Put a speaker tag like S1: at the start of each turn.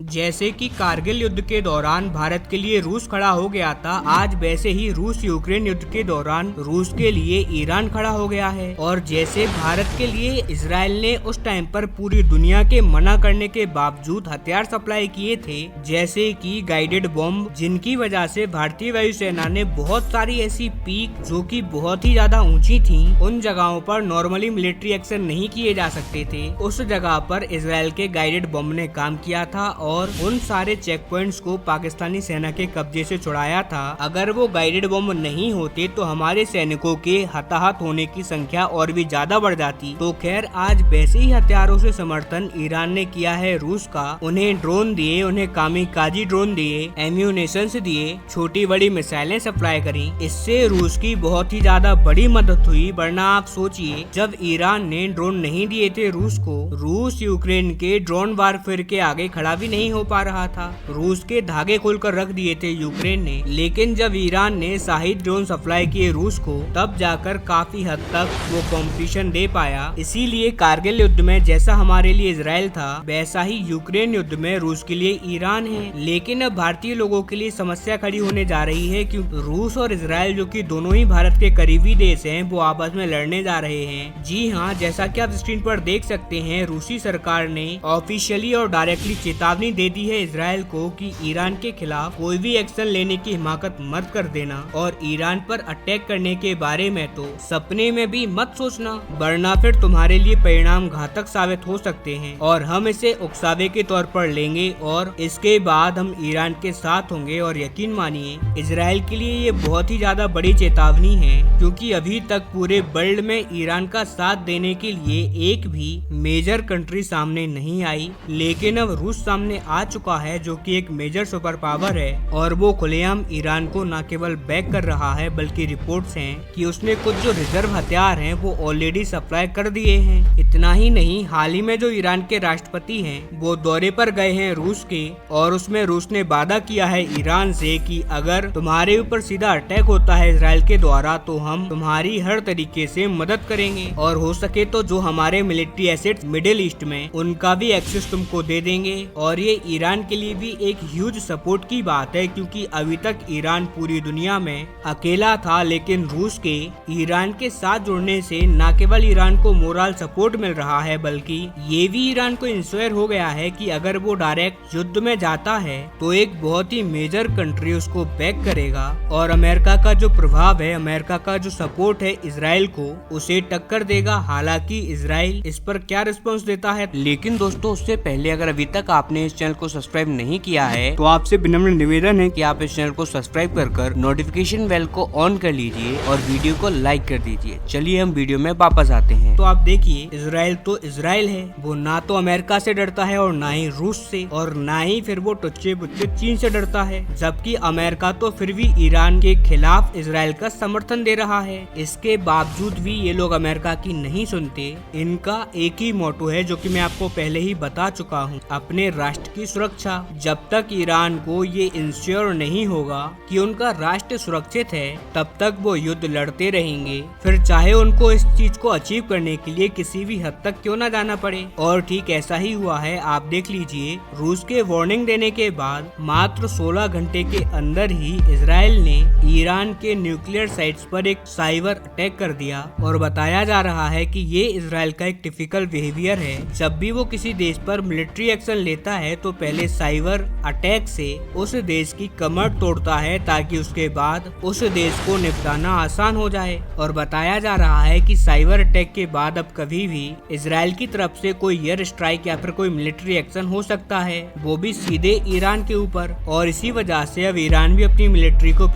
S1: जैसे कि कारगिल युद्ध के दौरान भारत के लिए रूस खड़ा हो गया था, आज वैसे ही रूस यूक्रेन युद्ध के दौरान रूस के लिए ईरान खड़ा हो गया है। और जैसे भारत के लिए इजराइल ने उस टाइम पर पूरी दुनिया के मना करने के बावजूद हथियार सप्लाई किए थे, जैसे कि गाइडेड बॉम्ब, जिनकी वजह से भारतीय वायुसेना ने बहुत सारी ऐसी पीक जो कि बहुत ही ज्यादा ऊंची थी, उन जगहों पर नॉर्मली मिलिट्री एक्शन नहीं किए जा सकते थे, उस जगह पर इजराइल के गाइडेड बॉम्ब ने काम किया था और उन सारे चेक पॉइंट्स को पाकिस्तानी सेना के कब्जे से छुड़ाया था। अगर वो गाइडेड बॉम्ब नहीं होते तो हमारे सैनिकों के हताहत होने की संख्या और भी ज्यादा बढ़ जाती। तो खैर, आज वैसे ही हथियारों से समर्थन ईरान ने किया है रूस का। उन्हें ड्रोन दिए, उन्हें कामिकाजी ड्रोन दिए, एम्यूनेशंस दिए, छोटी बड़ी मिसाइलें सप्लाई करी। इससे रूस की बहुत ही ज्यादा बड़ी मदद हुई। वरना आप सोचिए, जब ईरान ने ड्रोन नहीं दिए थे रूस को, रूस यूक्रेन के ड्रोन वारफेयर के आगे खड़ा भी नहीं हो पा रहा था। रूस के धागे खोलकर रख दिए थे यूक्रेन ने। लेकिन जब ईरान ने शाहिद ड्रोन सप्लाई किए रूस को, तब जाकर काफी हद तक वो कंपटीशन दे पाया। इसीलिए कारगिल युद्ध में जैसा हमारे लिए इजराइल था, वैसा ही यूक्रेन युद्ध में रूस के लिए ईरान है। लेकिन अब भारतीय लोगों के लिए समस्या खड़ी होने जा रही है, क्योंकि रूस और इजराइल, जो कि दोनों ही भारत के करीबी देश हैं, वो आपस में लड़ने जा रहे हैं। जी हाँ, जैसा कि आप स्क्रीन पर देख सकते हैं, रूसी सरकार ने ऑफिशियली और डायरेक्टली चेतावनी दे दी है इजराइल को कि ईरान के खिलाफ कोई भी एक्शन लेने की हिमाकत मत कर देना, और ईरान पर अटैक करने के बारे में तो सपने में भी मत सोचना, वरना फिर तुम्हारे लिए परिणाम घातक साबित हो सकते हैं। और हम इसे उकसावे के तौर पर लेंगे और इसके बाद हम ईरान के साथ होंगे। और यकीन मानिए, इजराइल के लिए ये बहुत ही ज्यादा बड़ी चेतावनी है, क्योंकि अभी तक पूरे वर्ल्ड में ईरान का साथ देने के लिए एक भी मेजर कंट्री सामने नहीं आई। लेकिन अब रूस सामने आ चुका है, जो कि एक मेजर सुपर पावर है, और वो खुलेआम ईरान को न केवल बैक कर रहा है, बल्कि रिपोर्ट्स हैं कि उसने कुछ जो रिजर्व हथियार हैं वो ऑलरेडी सप्लाई कर दिए हैं। इतना ही नहीं, हाल ही में जो ईरान के राष्ट्रपति हैं वो दौरे पर गए हैं रूस के, और उसमें रूस ने वादा किया है ईरान से कि अगर तुम्हारे ऊपर सीधा अटैक होता है इजराइल के द्वारा, तो हम तुम्हारी हर तरीके से मदद करेंगे, और हो सके तो जो हमारे मिलिट्री एसेट्स मिडिल ईस्ट में, उनका भी एक्सेस तुमको दे देंगे। और ये ईरान के लिए भी एक ह्यूज सपोर्ट की बात है, क्योंकि अभी तक ईरान पूरी दुनिया में अकेला था। लेकिन रूस के ईरान के साथ जुड़ने से न केवल ईरान को मोरल सपोर्ट मिल रहा है, बल्कि ये भी ईरान को इंश्योर हो गया है कि अगर वो डायरेक्ट युद्ध में जाता है तो एक बहुत ही मेजर कंट्री उसको बैक करेगा, और अमेरिका का जो प्रभाव है, अमेरिका का जो सपोर्ट है इजराइल को, उसे टक्कर देगा। हालांकि इजराइल इस पर क्या रिस्पॉन्स देता है। लेकिन दोस्तों, उससे पहले अगर अभी तक आपने इस चैनल को सब्सक्राइब नहीं किया है, तो आपसे विनम्र निवेदन है कि आप इस चैनल को सब्सक्राइब कर नोटिफिकेशन बेल को ऑन कर लीजिए और वीडियो को लाइक कर दीजिए। चलिए हम वीडियो में वापस आते हैं। तो आप देखिए, इजराइल तो इजराइल है, वो ना तो अमेरिका से डरता है और ना ही रूस से, और ना ही फिर वो टुच्चे बुच्चे चीन से डरता है। जबकि अमेरिका तो फिर भी ईरान के खिलाफ इजराइल का समर्थन दे रहा है। इसके बावजूद भी ये लोग अमेरिका की नहीं सुनते। इनका एक ही मोटो है, जो कि मैं आपको पहले ही बता चुका हूँ, अपने राष्ट्र की सुरक्षा। जब तक ईरान को ये इंश्योर नहीं होगा कि उनका राष्ट्र सुरक्षित है, तब तक वो युद्ध लड़ते रहेंगे, फिर चाहे उनको इस चीज को अचीव करने के लिए किसी भी हद तक क्यों ना जाना पड़े। और ठीक ऐसा ही हुआ है। आप देख लीजिए, रूस के वार्निंग देने के बाद मात्र 16 घंटे के अंदर ही इजराइल ने ईरान के न्यूक्लियर साइट्स पर एक साइबर अटैक कर दिया। और बताया जा रहा है कि ये इजराइल का एक टिपिकल बिहेवियर है। जब भी वो किसी देश पर मिलिट्री एक्शन लेता है तो पहले साइबर अटैक से उस देश की कमर तोड़ता है, ताकि उसके बाद उस देश को निपटाना आसान हो जाए। और बताया जा रहा है कि साइबर अटैक के बाद अब कभी भी इजराइल की तरफ से कोई एयर स्ट्राइक या फिर कोई मिलिट्री एक्शन हो सकता है, वो भी सीधे ईरान के ऊपर। और इसी वजह से अब ईरान भी अपनी मिलिट्री को